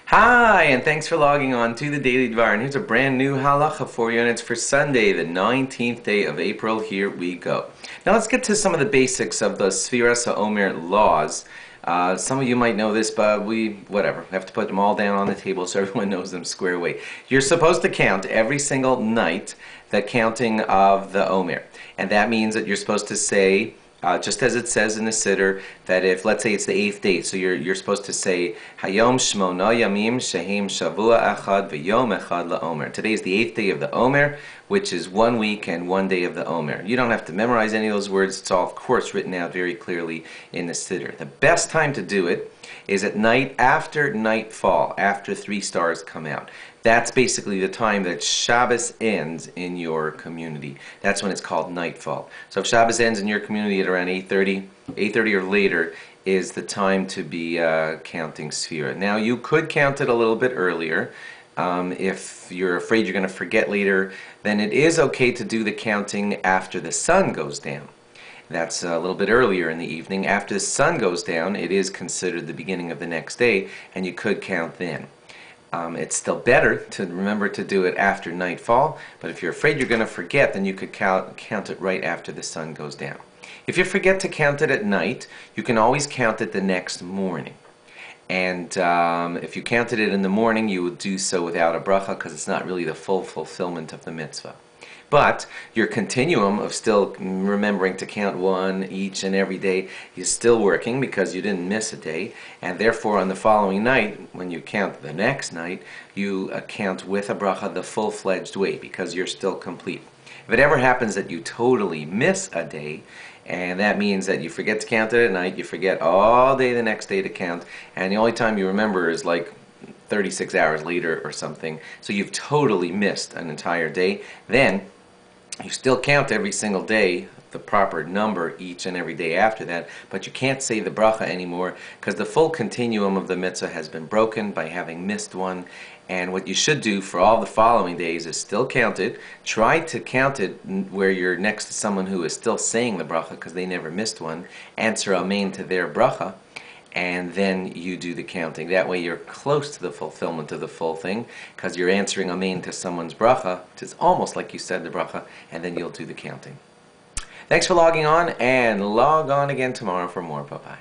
Hi, and thanks for logging on to the Daily Dvar. And here's a brand new halacha for you, and it's for Sunday, the 19th day of April. Here we go. Now let's get to some of the basics of the Sfiras HaOmer laws. Some of you might know this, but we have to put them all down on the table so everyone knows them square away. You're supposed to count every single night the counting of the Omer. And that means that you're supposed to say, just as it says in the Siddur, that if, let's say it's the 8th day, so you're supposed to say, Hayom Shmona Yamim Shehem Shavua Echad V'Yom Echad LaOmer. Today is the 8th day of the Omer, which is 1 week and 1 day of the Omer. You don't have to memorize any of those words. It's all, of course, written out very clearly in the Siddur. The best time to do it is at night after nightfall, after 3 stars come out. That's basically the time that Shabbos ends in your community. That's when it's called nightfall. So if Shabbos ends in your community at around 8:30 or later is the time to be counting Sfira. Now you could count it a little bit earlier. If you're afraid you're going to forget later, then it is okay to do the counting after the sun goes down. That's a little bit earlier in the evening. After the sun goes down, it is considered the beginning of the next day, and you could count then. It's still better to remember to do it after nightfall, but if you're afraid you're going to forget, then you could count it right after the sun goes down. If you forget to count it at night, you can always count it the next morning. And if you counted it in the morning, you would do so without a bracha because it's not really the full fulfillment of the mitzvah. But your continuum of still remembering to count one each and every day is still working because you didn't miss a day, and therefore on the following night, when you count the next night, you count with a bracha the full-fledged way because you're still complete. If it ever happens that you totally miss a day, and that means that you forget to count it at night, you forget all day the next day to count, and the only time you remember is like 36 hours later or something, so you've totally missed an entire day, then you still count every single day the proper number each and every day after that, but you can't say the bracha anymore because the full continuum of the mitzvah has been broken by having missed one. And what you should do for all the following days is still count it. Try to count it where you're next to someone who is still saying the bracha because they never missed one. Answer amen to their bracha, and then you do the counting. That way you're close to the fulfillment of the full thing because you're answering amen to someone's bracha. It's almost like you said the bracha, and then you'll do the counting. Thanks for logging on, and log on again tomorrow for more. Bye-bye.